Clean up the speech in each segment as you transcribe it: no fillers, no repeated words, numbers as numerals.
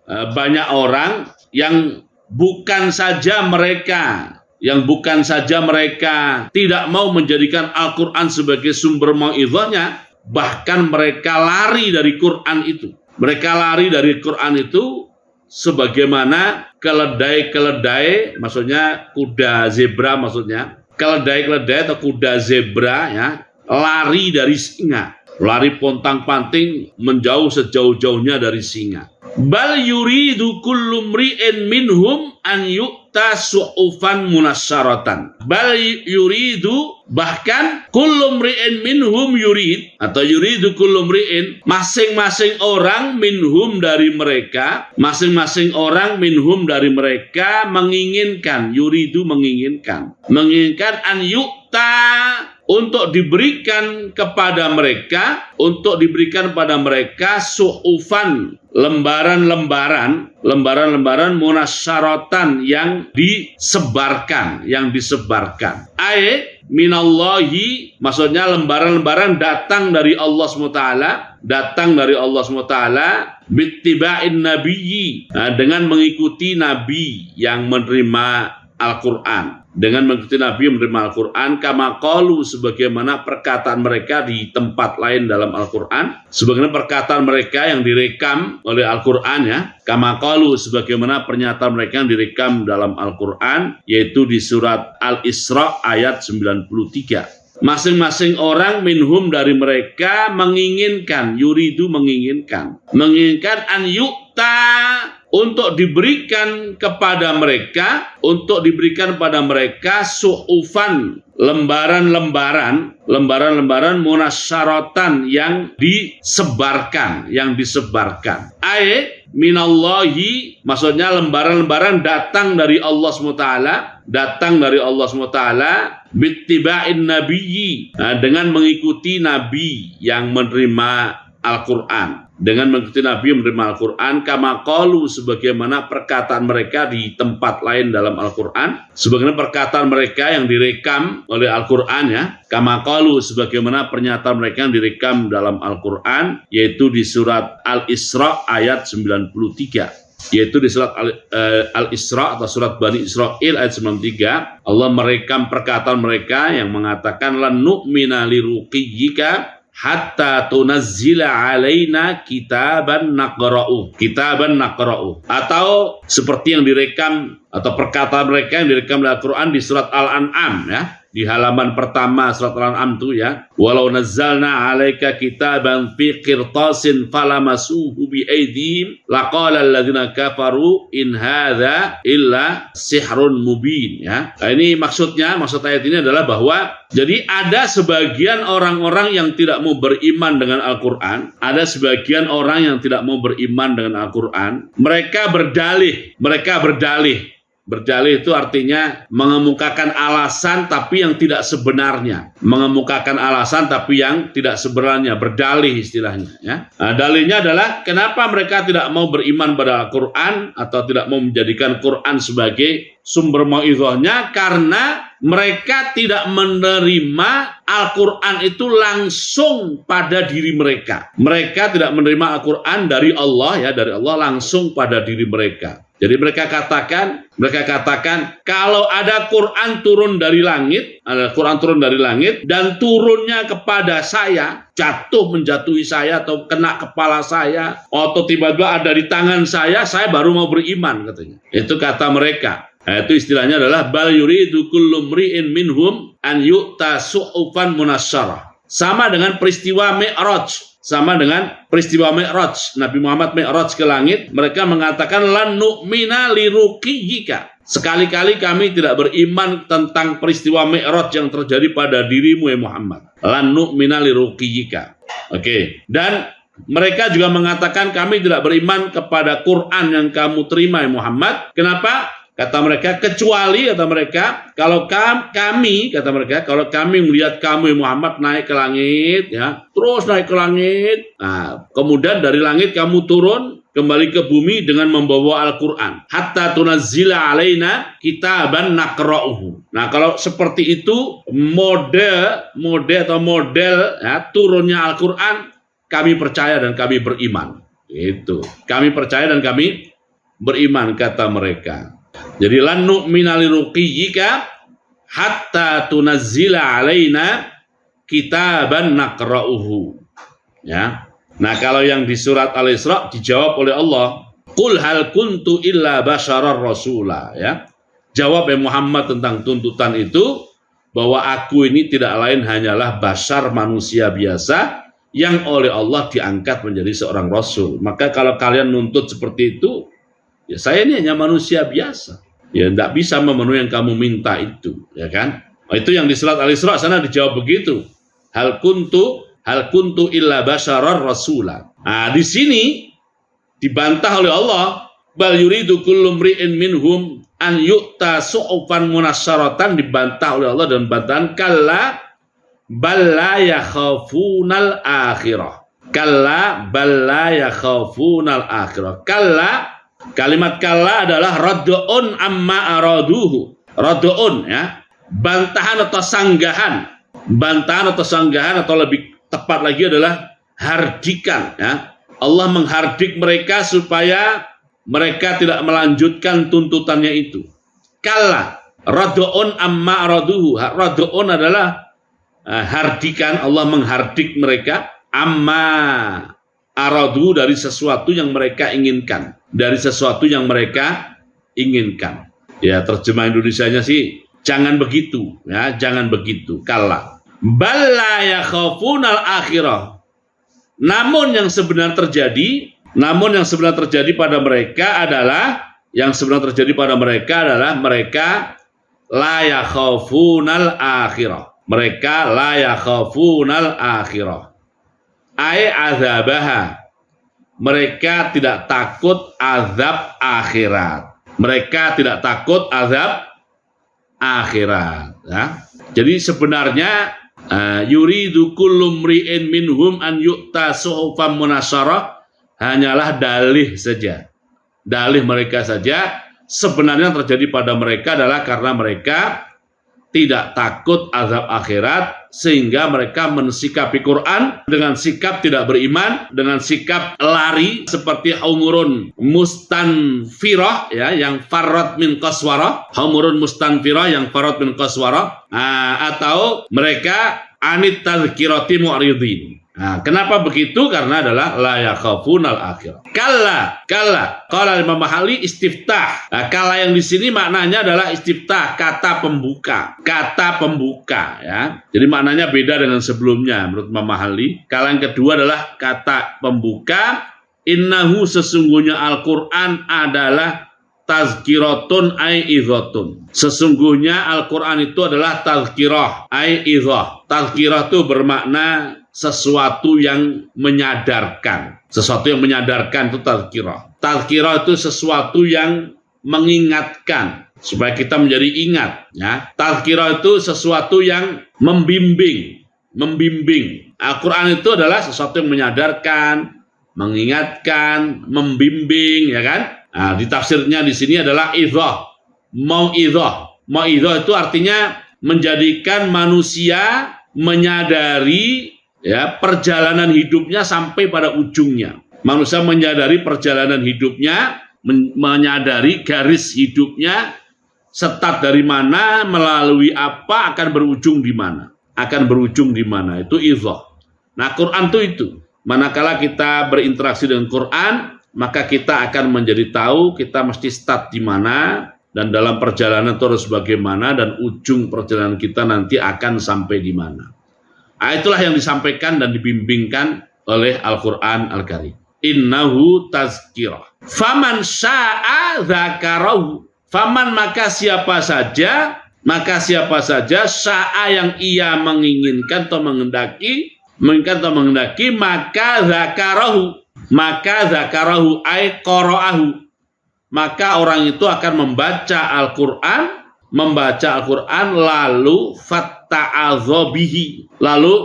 banyak orang yang bukan saja mereka tidak mau menjadikan Al-Quran sebagai sumber mau'izahnya, bahkan mereka lari dari Quran itu. Mereka lari dari Quran itu sebagaimana keledai, maksudnya kuda zebra, keledai atau kuda zebra ya, lari dari singa, lari pontang-panting menjauh sejauh-jauhnya dari singa. Bal yuridu kullu mri'in minhum an yu'ta su'ufan munasyaratan. Bal yuridu, bahkan kullu mri'in minhum yurid, atau yuridu kullu mri'in, masing-masing orang minhum dari mereka menginginkan, yuridu menginginkan an yu'ta, untuk diberikan kepada mereka su'ufan, lembaran-lembaran munasyaratan yang disebarkan. Minallahi, maksudnya lembaran-lembaran datang dari Allah SWT, bittiba'in nabiyyi, dengan mengikuti nabi yang menerima Al-Quran, kama qalu, sebagaimana perkataan mereka di tempat lain dalam Al-Quran, sebagaimana perkataan mereka yang direkam oleh Al-Quran ya, kama qalu, sebagaimana pernyataan mereka yang direkam dalam Al-Quran, yaitu di surat Al-Isra ayat 93. Masing-masing orang minhum dari mereka menginginkan, yuridu menginginkan an yu'ta, untuk diberikan kepada mereka su'ufan, lembaran-lembaran munasyaratan yang disebarkan. Minallahi, maksudnya lembaran-lembaran datang dari Allah SWT, bittiba'in nabiyyi, dengan mengikuti nabi yang menerima Al-Quran, kama qalu, sebagaimana perkataan mereka di tempat lain dalam Al-Quran, sebagaimana perkataan mereka yang direkam oleh Al-Quran ya, kama qalu, sebagaimana pernyataan mereka yang direkam dalam Al-Quran, yaitu di surat Al-Isra ayat 93. Yaitu di surat Al-Isra atau surat Bani Israil ayat 93, Allah merekam perkataan mereka yang mengatakan lan nu'mina liruqiyyika hatta tunazzila alaina kitaban naqra'u, atau seperti yang direkam atau perkataan mereka yang direkam dalam Al-Quran di surat Al-An'am ya, di halaman pertama surat Al-An'am itu ya, walau nazzalna alaika kitaban fi qirtasin falamasuhu bi aydihim laqala alladziina kafaru in hadza illa sihrun mubin ya. Nah, ini maksud ayat ini adalah bahwa jadi ada sebagian orang-orang yang tidak mau beriman dengan Al-Quran, mereka berdalih. Berdalih itu artinya mengemukakan alasan tapi yang tidak sebenarnya. Berdalih istilahnya ya. Nah, dalihnya adalah kenapa mereka tidak mau beriman pada Al-Quran atau tidak mau menjadikan Quran sebagai sumber mau'izahnya, karena mereka tidak menerima Al-Quran itu langsung pada diri mereka. Mereka tidak menerima Al-Quran dari Allah langsung pada diri mereka. Jadi mereka katakan kalau ada Quran turun dari langit, dan turunnya kepada saya, menjatuhi saya atau kena kepala saya, atau tiba-tiba ada di tangan saya baru mau beriman katanya. Itu kata mereka. Nah, itu istilahnya adalah bal yuridu kullu mri'in minhum an yu'ta su'ufan munasyarah. Sama dengan peristiwa Mi'raj. Nabi Muhammad Mi'raj ke langit, mereka mengatakan lan nu'mina liruqiyyika. Sekali-kali kami tidak beriman tentang peristiwa Mi'raj yang terjadi pada dirimu ya Muhammad. Lan nu'mina liruqiyyika. Oke. Dan mereka juga mengatakan kami tidak beriman kepada Quran yang kamu terima ya Muhammad. Kenapa? Kata mereka, kecuali kalau kami melihat kamu Muhammad naik ke langit ya, terus naik ke langit. Nah, kemudian dari langit kamu turun kembali ke bumi dengan membawa Al-Quran. Hatta tunazzila alaina kitaban naqra'uhu. Nah, kalau seperti itu model ya, turunnya Al-Quran, kami percaya dan kami beriman. Itu. Kami percaya dan kami beriman, kata mereka. Jadi lan nu'mina liruqiyyika hatta tunazzila alaina kitaban naqra'uhu. Ya. Nah, kalau yang di surat Al-Isra dijawab oleh Allah, qul hal kuntu illa basyarar rasula, ya. Jawab Muhammad tentang tuntutan itu, bahwa aku ini tidak lain hanyalah bashar, manusia biasa yang oleh Allah diangkat menjadi seorang rasul. Maka kalau kalian nuntut seperti itu, ya saya ini hanya manusia biasa. Ya tidak bisa memenuhi yang kamu minta itu, ya kan? Nah, itu yang di surat Al-Isra sana dijawab begitu. Hal kuntu illa basyarar rasula. Nah, di sini dibantah oleh Allah, bal yuridu kullu mri'in minhum an yu'ta su'ufan munasyaratan, dibantah oleh Allah dan bantahan kalla bal la yakhafunal akhirah. Kalla bal la yakhafunal akhirah. Kalla, kalimat kalla adalah rad'un amma araduhu. Rad'un, ya, bantahan atau sanggahan. Bantahan atau sanggahan, atau lebih tepat lagi adalah hardikan, ya. Allah menghardik mereka supaya mereka tidak melanjutkan tuntutannya itu. Kalla, rad'un amma araduhu. Rad'un adalah hardikan, Allah menghardik mereka, amma aradu, dari sesuatu yang mereka inginkan, dari sesuatu yang mereka inginkan. Ya, terjemah Indonesianya sih jangan begitu, ya, jangan begitu. Kalla bal la yakhafunal akhirah. Namun yang sebenarnya terjadi pada mereka adalah mereka la yakhafunal akhirah. Mereka la yakhafunal akhirah. Ai azabaha. Mereka tidak takut azab akhirat. Mereka tidak takut azab akhirat, ya. Jadi sebenarnya yuridu kullu mri'in minhum an yu'ta suhufan munasyarah hanyalah dalih saja. Dalih mereka saja. Sebenarnya yang terjadi pada mereka adalah karena mereka tidak takut azab akhirat, sehingga mereka mensikapi Quran dengan sikap tidak beriman, dengan sikap lari seperti humurun mustanfirah, ya, yang farrat min qaswarah, humurun mustanfirah yang farrat min qaswarah, atau mereka anit tadhkirati mu'ridin. Nah, kenapa begitu? Karena adalah la yakhafunal akhirah. Kalla qala Imam Mahali istiftah. Nah, kalla yang di sini maknanya adalah istiftah, kata pembuka, ya. Jadi maknanya beda dengan sebelumnya menurut Imam Mahali. Kalla yang kedua adalah kata pembuka. Innahu, sesungguhnya Al-Qur'an adalah tazkiratun ai idhatun. Sesungguhnya Al-Qur'an itu adalah tazkirah ai idhah. Tazkirah itu bermakna sesuatu yang menyadarkan. Sesuatu yang menyadarkan itu tazkirah. Tazkirah itu sesuatu yang mengingatkan supaya kita menjadi ingat, ya. Tazkirah itu sesuatu yang membimbing. Al-Qur'an itu adalah sesuatu yang menyadarkan, mengingatkan, membimbing, ya kan? Nah, di tafsirnya di sini adalah idhah. Mau'idhah. Mau'idhah itu artinya menjadikan manusia menyadari, ya, perjalanan hidupnya sampai pada ujungnya. Manusia menyadari perjalanan hidupnya, menyadari garis hidupnya, start dari mana, melalui apa, akan berujung di mana. Itu idhah. Nah, Quran itu. Manakala kita berinteraksi dengan Quran, maka kita akan menjadi tahu kita mesti start di mana, dan dalam perjalanan terus bagaimana, dan ujung perjalanan kita nanti akan sampai di mana. Nah, itulah yang disampaikan dan dibimbingkan oleh Al-Quran Al-Karim. Innahu tazkirah. Faman sya'a dzakarahu. Faman, maka siapa saja sya'a yang ia menginginkan atau menghendaki, maka dzakarahu ay qara'ahu. Maka orang itu akan membaca Al-Quran, lalu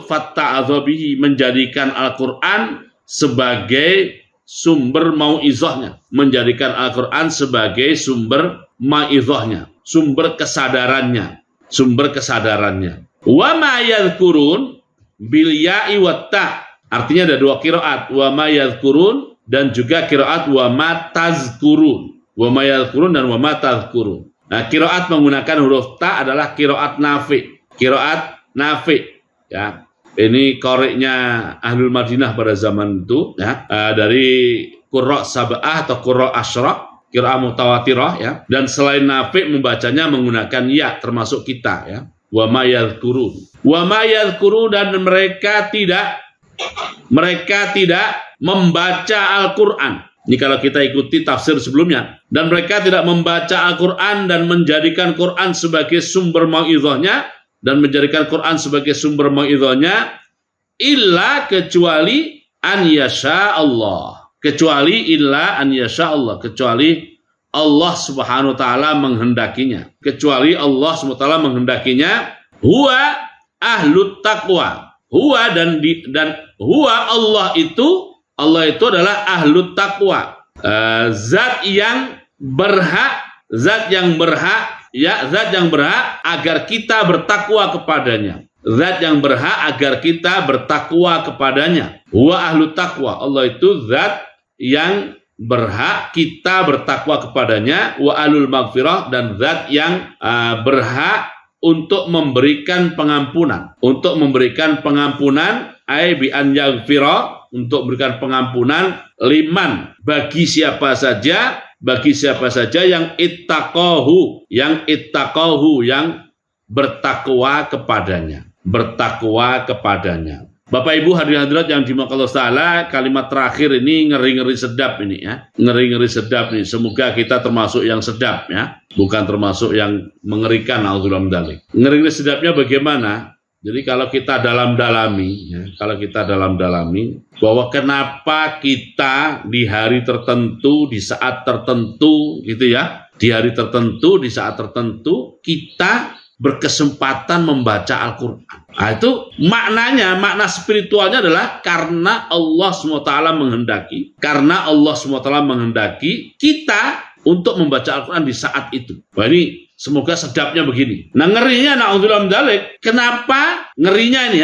fatta'adzobihi, menjadikan Al-Quran sebagai sumber mau'izahnya, menjadikan Al-Quran sebagai sumber mau'izahnya, sumber kesadarannya. Wa ma yadhkurun bil ya'i wat ta'. Artinya ada dua qiraat, wa ma yadhkurun dan juga qiraat wa ma tazkurun. Wa ma yadhkurun dan wa ma tadhkurun. Nah, qiraat menggunakan huruf ta adalah qiraat Nafi'. Qiraat Nafi', ya. Ini qari'nya Ahlul Madinah pada zaman itu, ya. Dari qurra' sab'ah atau qurra' asyra', qiraat mutawatirah, ya. Dan selain Nafi' membacanya menggunakan ya, termasuk kita, ya. Wa ma yadhkurun. Wa ma yadhkurun, dan mereka tidak membaca Al-Qur'an. Ini kalau kita ikuti tafsir sebelumnya. Dan mereka tidak membaca Al-Quran dan menjadikan Quran sebagai sumber mau'izahnya, dan menjadikan Quran sebagai sumber mau'izahnya, illa kecuali an yasha Allah. Kecuali illa an yasha Allah. Kecuali Allah subhanahu wa ta'ala menghendakinya. Kecuali Allah subhanahu wa ta'ala menghendakinya. Huwa ahlut taqwa. Huwa dan huwa Allah itu adalah ahlut taqwa, zat yang berhak agar kita bertakwa kepadanya. Zat yang berhak agar kita bertakwa kepadanya. Huwa ahlut taqwa. Allah itu zat yang berhak kita bertakwa kepadanya. Wa ahlul maghfirah, dan zat yang berhak untuk memberikan pengampunan. Untuk memberikan pengampunan, ai bi an yaghfira, untuk memberikan pengampunan, liman, bagi siapa saja yang ittaqahu, yang bertakwa kepadanya. Bapak Ibu hadirin hadirat yang dimuliakan Allah Ta'ala, kalimat terakhir ini ngeri-ngeri sedap ini, ya. Ngeri-ngeri sedap nih. Semoga kita termasuk yang sedap, ya. Bukan termasuk yang mengerikan, auzubillahi min dzalik. Ngeri-ngeri sedapnya bagaimana? Jadi kalau kita dalam-dalami, bahwa kenapa kita di hari tertentu, di saat tertentu, gitu ya, di hari tertentu, di saat tertentu, kita berkesempatan membaca Al-Quran. Nah, itu maknanya, makna spiritualnya adalah karena Allah SWT menghendaki, kita untuk membaca Al-Quran di saat itu. Wah, ini semoga sedapnya begini. Nah, ngerinya, na'udzubillah min dzalik. Kenapa ngerinya ini?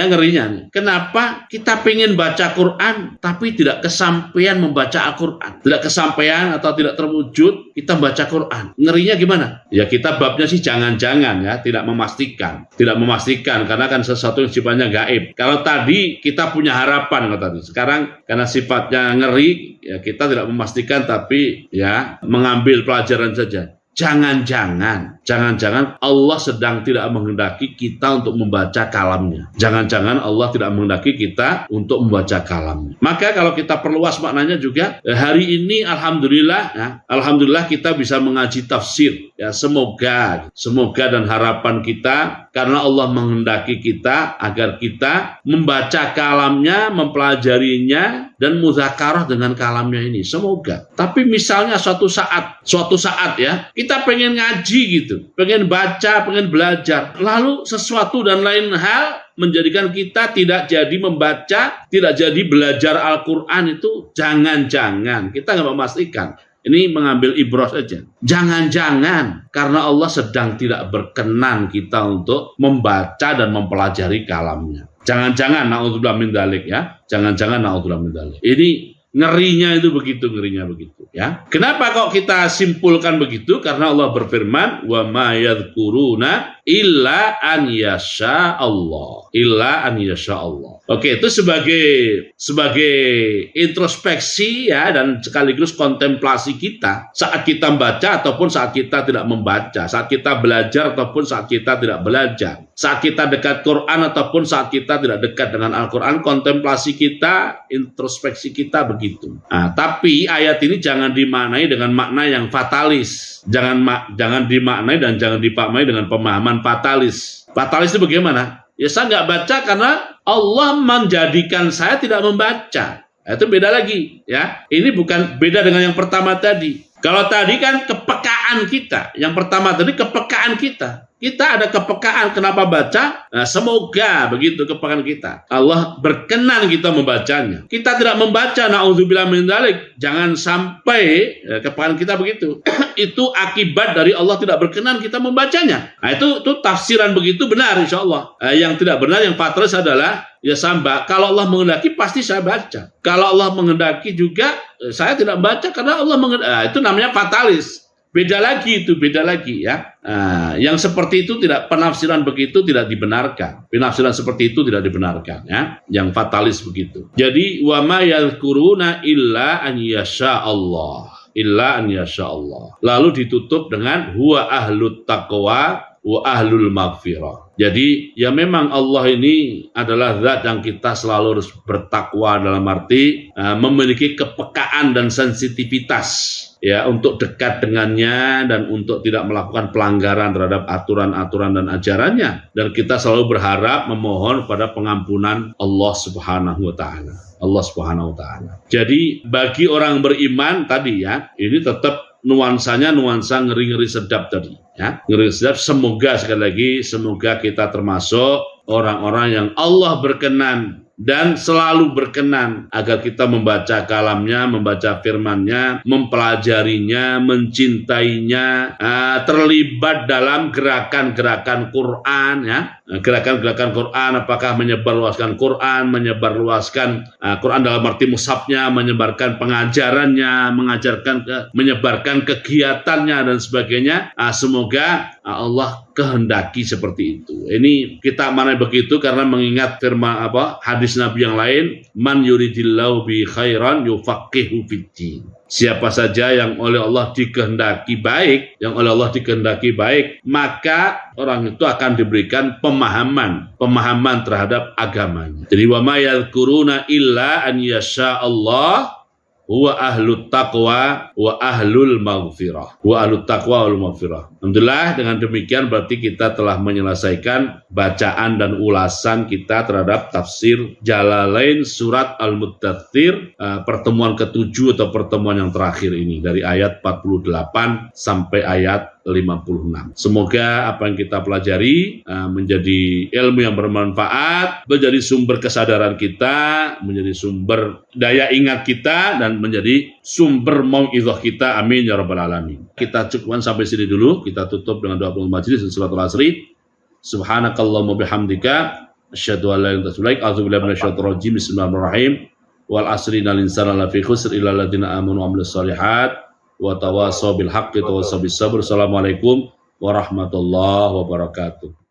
Kenapa kita pengen baca Quran tapi tidak kesampaian membaca Al-Quran? Tidak kesampaian atau tidak terwujud kita baca Quran. Ngerinya gimana? Ya, kita babnya sih jangan-jangan, ya, tidak memastikan karena kan sesuatu yang sifatnya gaib. Kalau tadi kita punya harapan, kalau tadi, sekarang karena sifatnya ngeri, ya kita tidak memastikan tapi ya mengambil pelajaran saja. Jangan-jangan Allah sedang tidak menghendaki kita untuk membaca kalamnya. Jangan-jangan Allah tidak menghendaki kita untuk membaca kalamnya. Maka kalau kita perluas maknanya juga, hari ini alhamdulillah kita bisa mengaji tafsir. Ya, semoga dan harapan kita, karena Allah menghendaki kita agar kita membaca kalamnya, mempelajarinya, dan muzakarah dengan kalamnya ini. Semoga. Tapi misalnya suatu saat ya, kita pengen ngaji gitu, pengen baca, pengen belajar, lalu sesuatu dan lain hal menjadikan kita tidak jadi membaca, tidak jadi belajar Al-Quran, itu jangan-jangan kita nggak memastikan. Ini mengambil ibrah saja. Jangan-jangan karena Allah sedang tidak berkenan kita untuk membaca dan mempelajari kalamnya. Jangan-jangan na'udzubillah min dzalik, ya. Jangan-jangan na'udzubillah min dzalik. Ini ngerinya begitu, ya. Kenapa kok kita simpulkan begitu? Karena Allah berfirman, wa ma yadhkuruna illa an yasha Allah. Oke, itu sebagai introspeksi, ya, dan sekaligus kontemplasi kita saat kita membaca ataupun saat kita tidak membaca, saat kita belajar ataupun saat kita tidak belajar, saat kita dekat Quran ataupun saat kita tidak dekat dengan Al-Quran. Kontemplasi kita, introspeksi kita begitu. Nah, tapi ayat ini jangan dimaknai dengan makna yang fatalis. Jangan dimaknai dan jangan dipahami dengan pemahaman fatalis. Fatalis itu bagaimana? Ya, saya nggak baca karena Allah menjadikan saya tidak membaca. Itu beda lagi, ya. Ini bukan beda dengan yang pertama tadi. Kalau tadi kan kepekaan kepekaan kita. Yang pertama tadi kepekaan kita. Kita ada kepekaan kenapa baca? Nah, semoga begitu kepekaan kita. Allah berkenan kita membacanya. Kita tidak membaca, na'udzubillah min dzalik. Jangan sampai kepekaan kita begitu. Itu akibat dari Allah tidak berkenan kita membacanya. Nah, itu tafsiran begitu benar insyaallah. Yang tidak benar, yang fatalis adalah ya samba. Kalau Allah menghendaki pasti saya baca. Kalau Allah menghendaki juga saya tidak baca karena Allah menghendaki. Itu namanya fatalis. Beda lagi ya. Yang seperti itu tidak, penafsiran begitu tidak dibenarkan. Penafsiran seperti itu tidak dibenarkan ya. Yang fatalis begitu. Jadi wa ma yadhkuruna illa an yasha Allah. Illa an yasha Allah. Lalu ditutup dengan huwa ahlut taqwa wa ahlul maghfirah. Jadi ya memang Allah ini adalah zat yang kita selalu harus bertakwa, dalam arti memiliki kepekaan dan sensitivitas ya untuk dekat dengannya dan untuk tidak melakukan pelanggaran terhadap aturan-aturan dan ajarannya. Dan kita selalu berharap memohon pada pengampunan Allah Subhanahu wa taala. Allah Subhanahu wa taala. Jadi bagi orang beriman tadi ya, ini tetap nuansanya nuansa ngeri-ngeri sedap tadi ya. Ngeri sedap, semoga sekali lagi semoga kita termasuk orang-orang yang Allah berkenan dan selalu berkenan agar kita membaca kalamnya, membaca firmannya, mempelajarinya, mencintainya, terlibat dalam gerakan-gerakan Quran ya. Gerakan-gerakan Quran, apakah menyebarluaskan Quran, Quran dalam arti mushafnya, menyebarkan pengajarannya, menyebarkan kegiatannya dan sebagainya. Semoga Allah kehendaki seperti itu. Ini kita mana begitu karena mengingat firman hadis Nabi yang lain, man yuridillahu bi khairan yufaqihu fiddin. Siapa saja yang oleh Allah dikehendaki baik, maka orang itu akan diberikan pemahaman terhadap agamanya. Jadi wa ma yadhkuruna illa an yasha Allah huwa ahlut taqwa wa ahlul maghfirah. Alhamdulillah, dengan demikian berarti kita telah menyelesaikan bacaan dan ulasan kita terhadap tafsir Jalalain surat Al-Muddathir, pertemuan ke-7 atau pertemuan yang terakhir ini dari ayat 48 sampai ayat 56. Semoga apa yang kita pelajari menjadi ilmu yang bermanfaat, menjadi sumber kesadaran kita, menjadi sumber daya ingat kita, dan menjadi sumber mau'izah kita. Amin ya rabbal alamin. Kita cukupkan sampai sini dulu. Kita tutup dengan doa penutup majelis dan salatul asri. Subhanakallahumma bihamdika asyhadu an la ilaha illa anta astaghfiruka wa atubu ilaik. Bismillahirrahmanirrahim. Wal asri innal insana lafi khusr illa alladziina aamanu wa 'amilus shalihat wa tawasaw bil haqqi wa tawasaw bis sabr. Assalamualaikum warahmatullahi wabarakatuh.